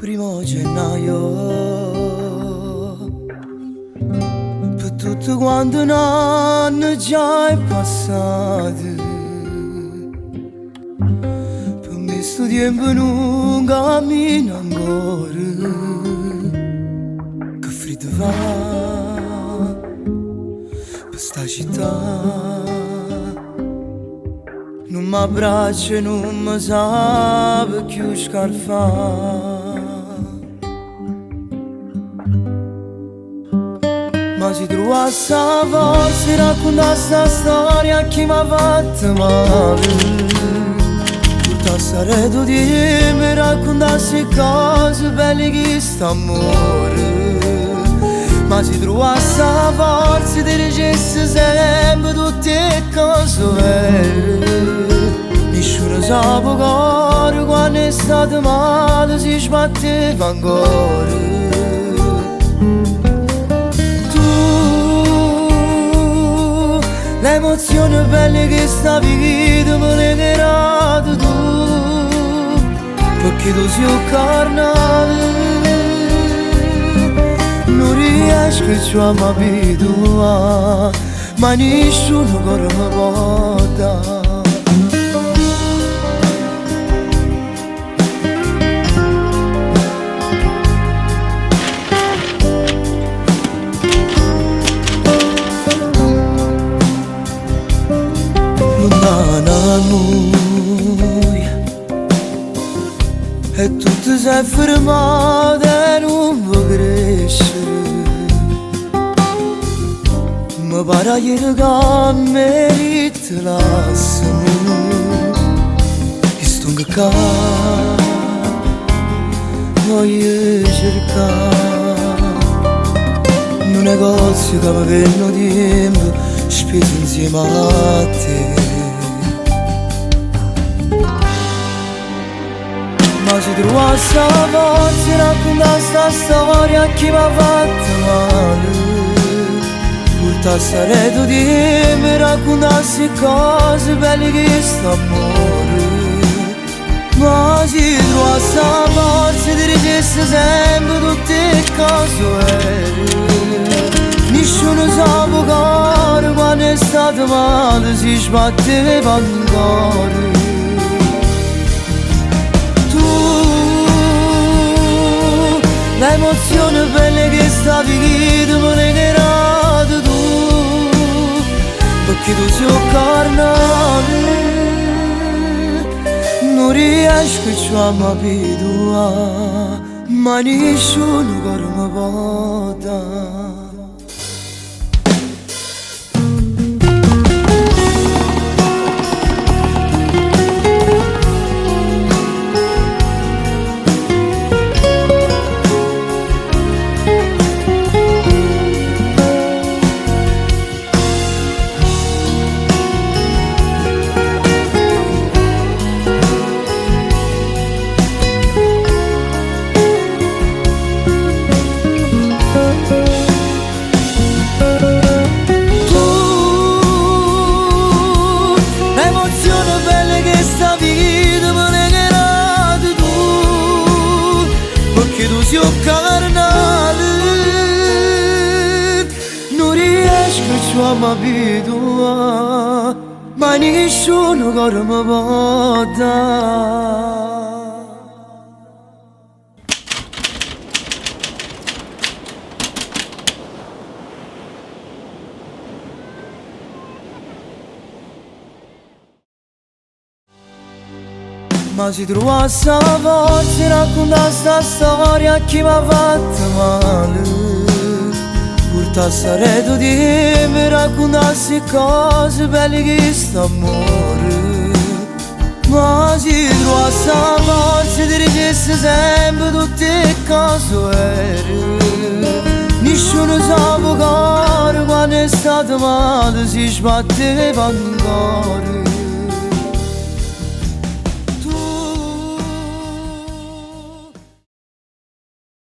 primo gennaio, per tutto quanto un anno già è passato, per me sto tempo non cammina ancora, che freddo fa per sta città. Non mi abbraccia, non mi sa più scarfare, ma si trova sta forza di raccontare sta storia a chi mi ha fatto male. Tutta sta rete di me raccontare queste cose belle che sta amore, ma si trova sta forza di ricercare sempre tutte le cose belle. Nessuno sa cuore quando è stato male si sbatteva ancora. Tu, l'emozione bella che sta vivendo me l'hai creata tu, perché tu sei un carnale. Non riesco più a mi abituare, ma nessuno ancora mi porta. E tutto si è fermato e non vuoi crescere. Mi pare ieri che meriti l'assimo e sto che voglio cercare un negozio che mi venno tempo speso insieme a te. Ma si trova sta forza di raccontare sta storia a chi mi ha fatto male. Tutta sta rete di me raccontare queste cose belle che sta amore, ma si trova sta forza di ricercare sempre tutte le cose belle. Nessuno sa cuore quando è stato male si sbatteva ancora. L'emozione bella che sta vivendo me l'hai creata tu, perché tu sei un carnale. Non riesco più a mi abituare, ma nessuno ancora mi porta. Tu sei un carnale, non riesco più a mi abituare, ma nessuno ancora mi porta. Ma si trova sta forza di raccontare sta storia a chi mi ha fatto male. Tutta sta rete di me raccontare queste cose belle che sta amore, ma si trova sta forza di ricercare sempre tutte le cose vere. Nessuno sa cuore quando è stato male si sbatteva ancora.